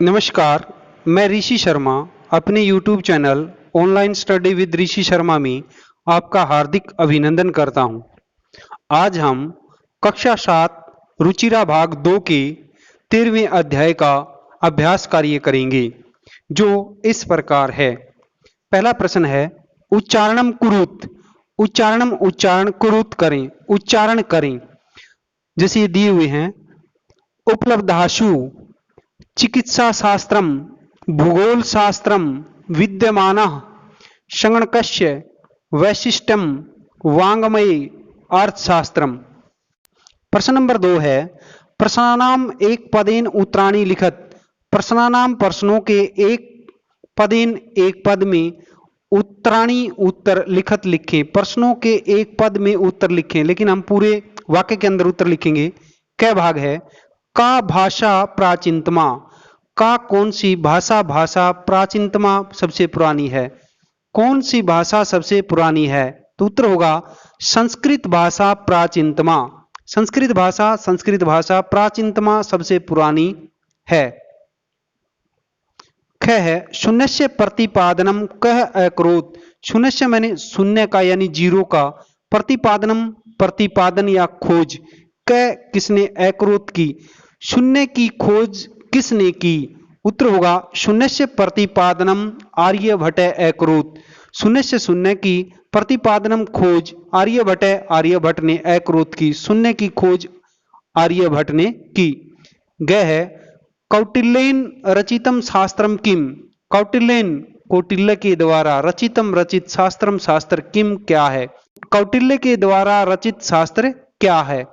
नमस्कार, मैं ऋषि शर्मा अपने YouTube channel online study with Rishi Sharma में आपका हार्दिक अभिनंदन करता हूं। आज हम कक्षा 7 रुचिरा भाग 2 के 13वें अध्याय का अभ्यास कार्य करेंगे, जो इस प्रकार है। पहला प्रश्न है, उच्चारणम कुरुत। उच्चारण कुरुत करें, उच्चारण करें। जैसे ये दिए हुए हैं, उपलब्धाशु चिकित्सा शास्त्रम भूगोल शास्त्रम विद्यमानः संगणकस्य वैशिष्ट्यम वाङ्मये अर्थशास्त्रम। प्रश्न नंबर 2 है, प्रश्नानाम एक पदेन उत्तराणि लिखत। प्रश्नानाम प्रश्नों के एक पदेन एक पद में उत्तराणि उत्तर लिखत लिखें। प्रश्नों के एक पद में उत्तर लिखें, लेकिन हम पूरे वाक्य के अंदर उत्तर लिखेंगे। कै भाग है, का भाषा प्राचीनतमा। का कौन सी भाषा प्राचीनतमा सबसे पुरानी है। कौन सी भाषा सबसे पुरानी है, तो उत्तर होगा संस्कृत भाषा प्राचीनतमा। संस्कृत भाषा प्राचीनतमा सबसे पुरानी है। ख है, शून्यस्य प्रतिपादनम कह अकरोत। शून्यस्य मैंने शून्य का यानी जीरो का, प्रतिपादनम प्रतिपादन या खोज, क किसने अकरोत की, शून्य की खोज किसने की। उत्तर होगा शून्यस्य प्रतिपादनम आर्यभट्ट अकरोत। शून्यस्य शून्य की प्रतिपादनम खोज आर्यभट्ट ने अकरोत की। शून्य की खोज आर्यभट्ट ने की। ग है, कौटिल्येन रचितम शास्त्रम किम। कौटिल्य के द्वारा रचित शास्त्रम शास्त्र किम क्या है। कौटिल्य के द्वारा रचित शास्त्र क्या है,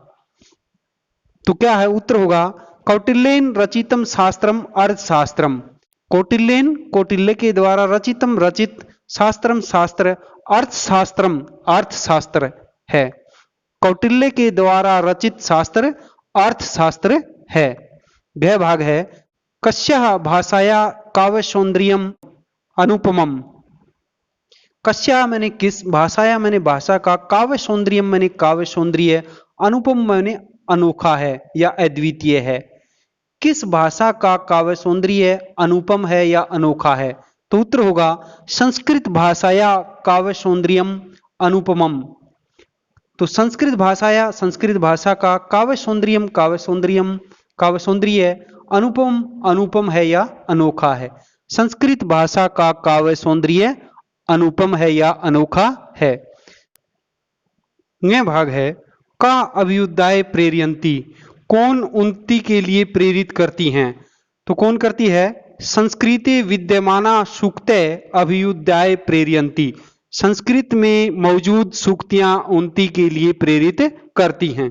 तो क्या है, उत्तर होगा कौटिल्येन रचितम शास्त्रम अर्थशास्त्रम। कौटिल्य के द्वारा रचित शास्त्रम शास्त्र अर्थशास्त्रम अर्थशास्त्र है। कौटिल्य के द्वारा रचित शास्त्र अर्थशास्त्र है। वह भाग है, कस्याः भाषाया काव्य सौंदर्यम अनुपमम। कस्या मैंने किस, भाषाया मैंने भाषा का, काव्य सौंदर्यम मैंने काव्य सौंदर्य, अनुपम मैंने अनोखा है या अद्वितीय है। किस भाषा का काव्य सौंदर्य अनुपम है या अनोखा है, तो उत्तर होगा संस्कृत भाषाया काव्य सौंदर्यम अनुपमम। तो संस्कृत भाषा का काव्य सौंदर्य अनुपम है या अनोखा है। संस्कृत भाषा का काव्य सौंदर्य अनुपम है या अनोखा है। यह भाग है, का अभ्युदय प्रेरयन्ति। कौन उन्नति के लिए प्रेरित करती हैं, तो कौन करती है, संस्कृते विद्यमाना सूक्ते अभ्युदय प्रेरयन्ति। संस्कृत में मौजूद सूक्तियां उन्नति के लिए प्रेरित करती हैं।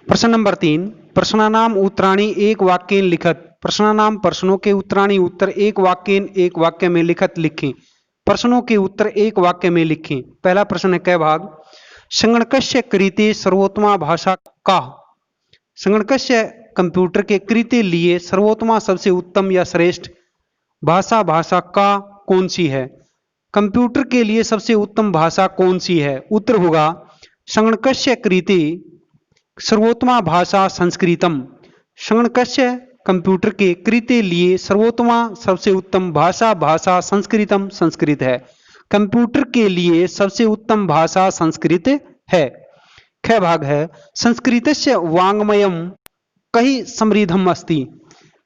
प्रश्न नंबर 3, प्रश्नानाम उत्तराणि एक वाक्य लिखत। प्रश्नानाम प्रश्नों के उत्तराणि उत्तर एक वाक्य में लिखत लिखें। प्रश्नों के उत्तर एक वाक्य में लिखें। पहला प्रश्न है, कै भाग, संगणकस्य कृते सर्वोत्तमा भाषा का। संगणकस्य कंप्यूटर के कृते लिए सर्वोत्तमा सबसे उत्तम या श्रेष्ठ भाषा का कौन सी है। कंप्यूटर के लिए सबसे उत्तम भाषा कौन सी है, उत्तर होगा संगणकस्य कृते सर्वोत्तमा भाषा संस्कृतम। संगणकस्य कंप्यूटर के कृते लिए सर्वोत्तमा सबसे उत्तम भाषा संस्कृतम संस्कृत है। कंप्यूटर के लिए सबसे उत्तम भाषा संस्कृत है। ख भाग है, संस्कृतस्य वाङ्मयम कहि समृद्धम अस्ति।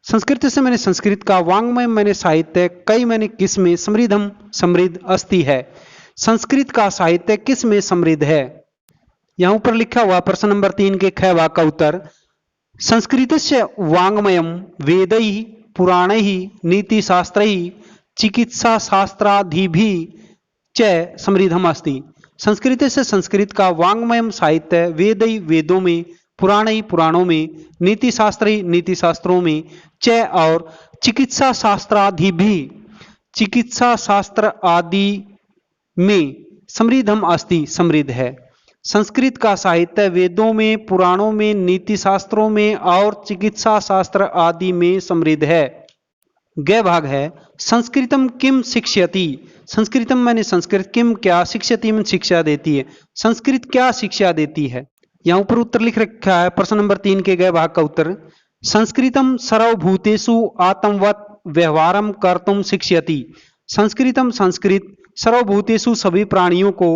संस्कृत से मैंने संस्कृत का, वाङ्मय मैंने साहित्य, कई मैंने किस में, समृद्धम समृद्ध अस्ति है। संस्कृत का साहित्य किस में समृद्ध है। यहां ऊपर लिखा हुआ प्रश्न नंबर 3 के ख भाग का उत्तर, संस्कृतस्य वाङ्मयम वेदैः पुराणैः नीतिशास्त्रैः चिकित्सा शास्त्रादिभिः च समृद्धम अस्ति। संस्कृत से संस्कृत का वाङ्मयम साहित्य वेदों में, पुराणों में, नीति शास्त्रों में, च और चिकित्सा शास्त्र आदि में समृद्धम अस्ति समृद्ध है। संस्कृत का साहित्य वेदों में, पुराणों में, नीति शास्त्रों में और चिकित्सा शास्त्र आदि में समृद्ध है। ग भाग है, संस्कृतम किम शिक्षयति। संस्कृतम मैंने संस्कृत, किम क्या, शिक्षयति में शिक्षा देती है। संस्कृत क्या शिक्षा देती है। यहां ऊपर उत्तर लिख रखा है प्रश्न नंबर 3 के ग भाग का उत्तर, संस्कृतम सर्वभूतेषु आत्मवत् व्यवहारम कर्तुम शिक्षयति। संस्कृतम संस्कृत सर्वभूतेषु सभी प्राणियों को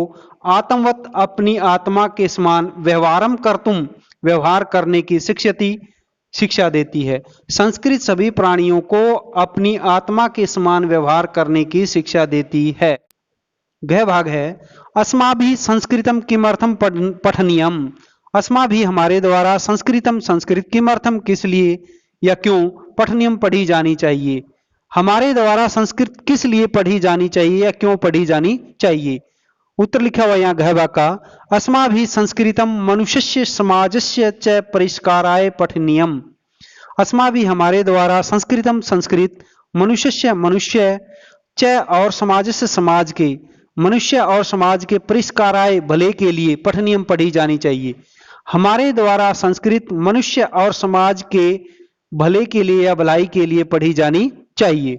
आत्मवत् अपनी आत्मा के समान व्यवहारम कर्तुम व्यवहार करने की शिक्षयति शिक्षा देती है। संस्कृत सभी प्राणियों को अपनी आत्मा के समान व्यवहार करने की शिक्षा देती है। गह भाग है अस्माभिः संस्कृतम किमर्थम पठनीयम। अस्माभिः हमारे द्वारा संस्कृतम संस्कृत किमर्थम किस लिए या क्यों पठनीयम पढ़ी जानी चाहिए। हमारे द्वारा संस्कृत किस लिए पढ़ी जानी चाहिए या क्यों पढ़ी जानी चाहिए। उत्तर लिखा हुआ यहाँ गह भाग का अस्माभिः संस्कृतम मनुष्यस्य समाजस्य च परिष्काराय पठनीयम। अस्माभिः हमारे द्वारा संस्कृतम संस्कृत मनुष्यस्य मनुष्य च और समाजस्य समाज के मनुष्य और समाज के परिष्काराय भले के लिए पठनीयम पढ़ी जानी चाहिए। हमारे द्वारा संस्कृत मनुष्य और समाज के भले के लिए या भलाई के लिए पढ़ी जानी चाहिए।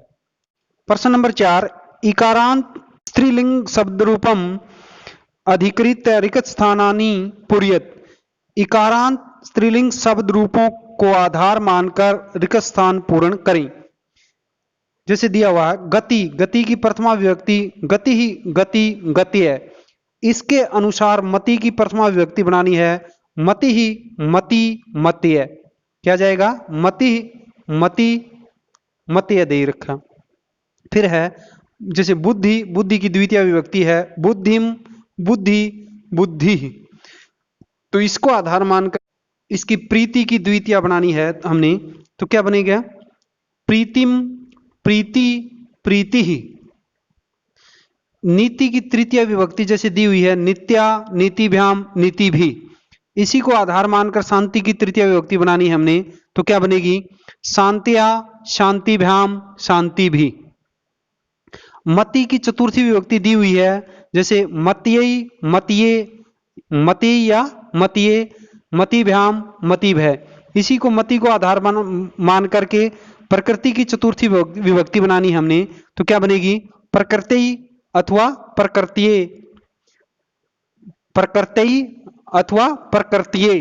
प्रश्न नंबर 4 इकारांत स्त्रीलिंग शब्द रूपम अधिकृत रिक्त स्थानानि पूर्यत। इकारांत स्त्रीलिंग शब्द रूपों को आधार मानकर रिक्त स्थान पूर्ण करें। जैसे दिया हुआ है गति, गति की प्रथमा विभक्ति गति ही गति गति है। इसके अनुसार मति की प्रथमा विभक्ति बनानी है मति ही मति मति है। क्या जाएगा मति मति मति है दे रखा। फिर है जैसे बुद्धि, बुद्धि की द्वितीय विभक्ति है बुद्धिम बुद्धि बुद्धि। तो इसको आधार मानकर इसकी प्रीति की द्वितीय बनानी है हमने। तो क्या बनेगा प्रीतिम प्रीति प्रीति ही। नीति की तृतीय विभक्ति जैसे दी हुई है नित्या नीतिभ्याम नीति भी। इसी को आधार मानकर शांति की तृतीय विभक्ति बनानी है हमने। तो क्या बनेगी शांत्या शांतिभ्याम शांति भी। मति की चतुर्थी विभक्ति दी हुई है जैसे मत्यई मतिये मति या मतिये मतिभ्याम मतिभय। इसी को मति को आधार मान करके प्रकृति की चतुर्थी विभक्ति बनानी हमने। तो क्या बनेगी प्रकृति अथवा प्रकृतिये प्रकृति अथवा प्रकृतिये।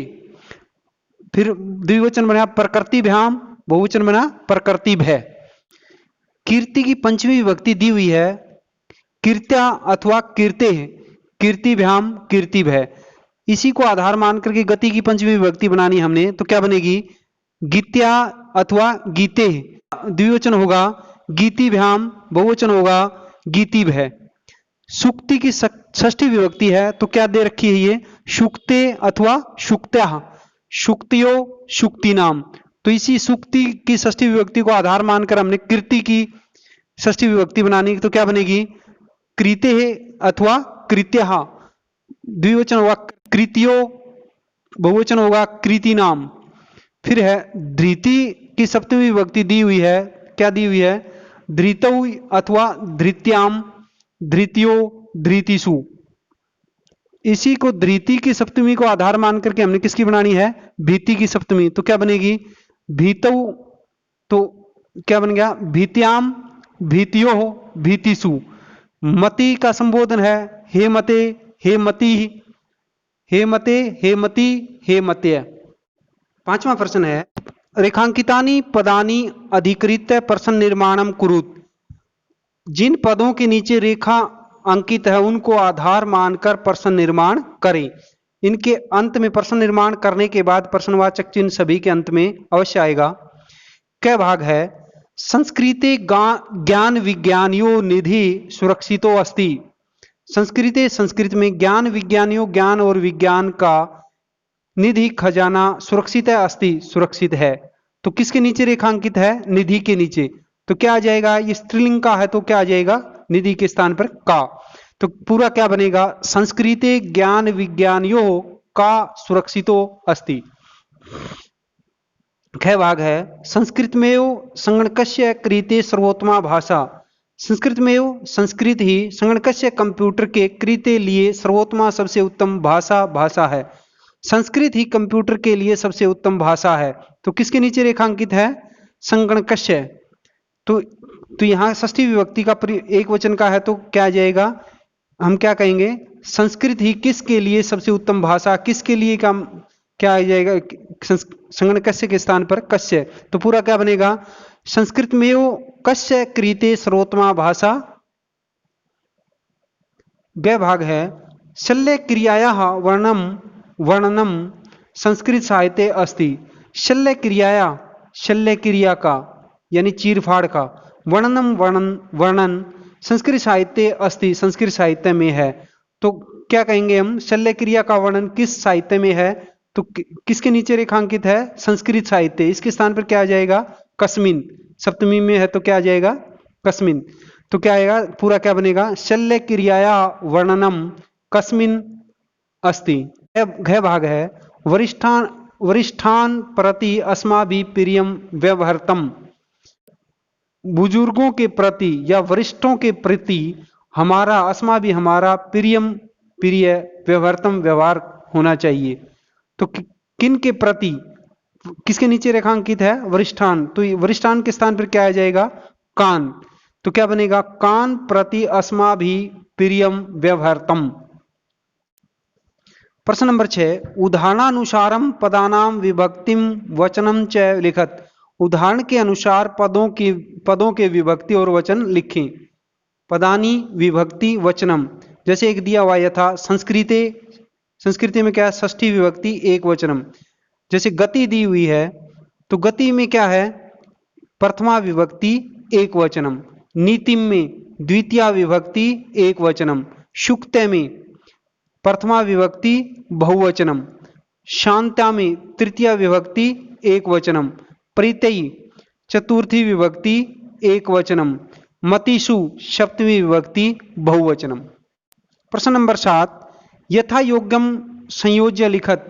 फिर द्विवचन बना प्रकृतिभ्याम बहुवचन बना प्रकृतिभय। कीर्ति की पंचमी विभक्ति दी हुई है कीर्त्या अथवा कीर्ते कीर्तिभ्याम कीर्तिभय। इसी को आधार मान करके गति की पंचमी विभक्ति बनानी हमने। तो क्या बनेगी गीत्या अथवा गीते। द्विवचन होगा गीतिभ्याम बहुवचन होगा गीतिभय। सुक्ति की षष्ठी विभक्ति है तो क्या दे रखी है ये सुक्ते अथवा सुक्त्या सुक्तियो सुक्ति नाम। तो इसी सुक्ति की षष्ठी विभक्ति को आधार मानकर हमने कीर्ति की षष्ठी विभक्ति बनानी। तो क्या बनेगी कृते अथवा कृत्या। द्विवचन होगा कृतियो बहुवचन होगा कृति नाम। फिर है धृति की सप्तमी विभक्ति दी हुई है। क्या दी हुई है धृतौ अथवा धृत्याम धृतियो धृतिषु। इसी को धृति की सप्तमी को आधार मान करके हमने किसकी बनानी है भीति की सप्तमी। तो क्या बनेगी भीतौ। तो क्या बन गया भीत्याम भीतियो भीतिषु। मति का संबोधन है हे मते हे मति हे मते हे मति हे मत्य। पांचवा प्रश्न है रेखांकितानि पदानि अधिकृत प्रश्न निर्माणम कुरुत। जिन पदों के नीचे रेखा अंकित है उनको आधार मानकर प्रश्न निर्माण करें। इनके अंत में प्रश्न निर्माण करने के बाद प्रश्नवाचक चिन्ह सभी के अंत में अवश्य आएगा। कै भाग है संस्कृते ज्ञान विज्ञानियों निधि सुरक्षितो अस्ति। संस्कृते संस्कृत में ज्ञान विज्ञानियों ज्ञान और विज्ञान का निधि खजाना सुरक्षित है अस्ति सुरक्षित है। तो किसके नीचे रेखांकित है निधि के नीचे। तो क्या आ जाएगा ये स्त्रीलिंग का है तो क्या आ जाएगा निधि के स्थान पर का। तो पूरा क्या बनेगा संस्कृते ज्ञान विज्ञानियों का सुरक्षितो अस्ति। ख भाग है संस्कृत में संगणकस्य कृते सर्वोत्तमा भाषा। संस्कृत में संस्कृत ही संगणकस्य कंप्यूटर के कृते लिए सर्वोत्तमा सबसे उत्तम भाषा है। संस्कृत ही कंप्यूटर के लिए सबसे उत्तम भाषा है। तो किसके नीचे रेखांकित है संगणकस्य। तो यहाँ षष्ठी विभक्ति का एक वचन का है तो क्या आ जाएगा हम क्या कहेंगे संस्कृत ही किसके लिए सबसे उत्तम भाषा किसके लिए क्या आ जाएगा संगणकस्य के स्थान पर कस्य, तो पूरा क्या बनेगा, संस्कृत में वो कस्य क्रीते सर्वोत्तमा भाषा, वह भाग है शल्य क्रियायाः वर्णम वर्णनम संस्कृत साहित्य अस्ति। शल्य क्रियाया, शल्य क्रिया का यानी चीर फाड़ का, वर्णनम वर्णन संस्कृत साहित्य अस्ति, संस्कृत साहित्य में है। तो क्या कहेंगे हम, शल्य क्रिया का वर्णन किस साहित्य में है, तो किसके नीचे रेखांकित है, संस्कृत साहित्य। इसके स्थान पर क्या आ जाएगा, कस्मिन, सप्तमी में है तो क्या आ जाएगा, कस्मिन। तो क्या आएगा, पूरा क्या बनेगा, शल्य क्रियाया वर्णनम कस्मिन अस्ति। घ भाग है वरिष्ठान वरिष्ठान प्रति अस्माभिः प्रियम व्यवहर्तम, बुजुर्गों के प्रति या वरिष्ठों के प्रति हमारा, अस्माभिः हमारा, प्रियम प्रिय, व्यवहर्तम व्यवहार होना चाहिए। तो किन के प्रति, किसके नीचे रेखांकित है, वरिष्ठान, तो वरिष्ठान के स्थान पर क्या आ जाएगा, कान। तो क्या बनेगा, कान प्रति अस्माभिः प्रियम व्यवहर्तम। प्रश्न नंबर 6, उदाहरणानुसारम पदानाम विभक्तिम वचनम च लिखत। उदाहरण के अनुसार पदों के विभक्ति और वचन लिखें। पदानी विभक्ति वचनम, जैसे एक दिया हुआ यथा संस्कृते, संस्कृति में क्या है, षष्ठी विभक्ति एक वचनम। जैसे गति दी हुई है तो गति में क्या है, प्रथमा विभक्ति एक वचनम। नीतिम में द्वितीया विभक्ति एक वचनम। शुक्ते में प्रथमा विभक्ति बहुवचनम। शांता में तृतीया विभक्ति एक वचनम। प्रीतयी चतुर्थी विभक्ति एक वचनम। मतिषु सप्तमी विभक्ति बहुवचनम। प्रश्न नंबर 7, यथा योग्यम संयोज्य लिखत।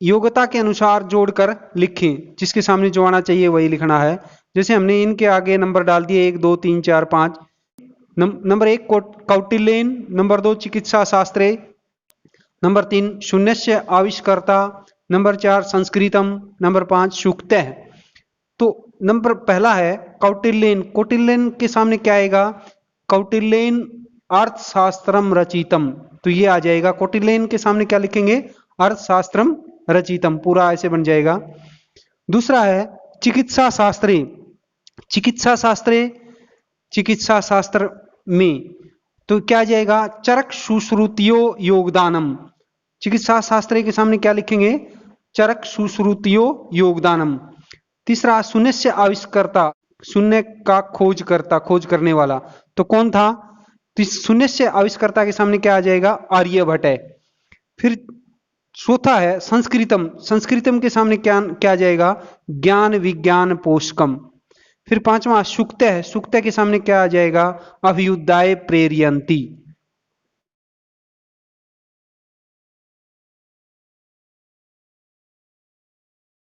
योग्यता के अनुसार जोड़कर लिखें, जिसके सामने जो आना चाहिए वही लिखना है। जैसे हमने इनके आगे नंबर डाल दिए 1 2 3 4 5। नंबर 1 कौटिल्यन, नंबर 2 चिकित्सा शास्त्रे, नंबर 3 शून्यस्य आविष्कर्ता, नंबर 4 संस्कृतम, नंबर 5 सूक्तः। तो नंबर पहला है कौटिल्यन। कौटिल्यन के सामने क्या आएगा, कौटिल्यन अर्थशास्त्रम रचितम, तो ये आ जाएगा। कौटिल्यन के सामने क्या लिखेंगे, अर्थशास्त्रम रचितम, पूरा ऐसे बन जाएगा। दूसरा है चिकित्सा शास्त्रे। चिकित्सा शास्त्रे, चिकित्सा शास्त्र में तो क्या आ जाएगा, चरक सुश्रुतियो योगदानम। चिकित्सा शास्त्र के सामने क्या लिखेंगे, चरक सुश्रुतियो योगदानम। तीसरा शून्य से आविष्कर्ता, शून्य का खोज करता, खोज करने वाला, तो कौन था, तो शून्य से आविष्कर्ता के सामने क्या आ जाएगा, आर्यभट्ट है। फिर चौथा है संस्कृतम। संस्कृतम के सामने क्या क्या आ जाएगा, ज्ञान विज्ञान पोषकम। फिर पांचवा सूक्त है। सूक्त के सामने क्या आ जाएगा, अभ्युदय प्रेरयन्ति।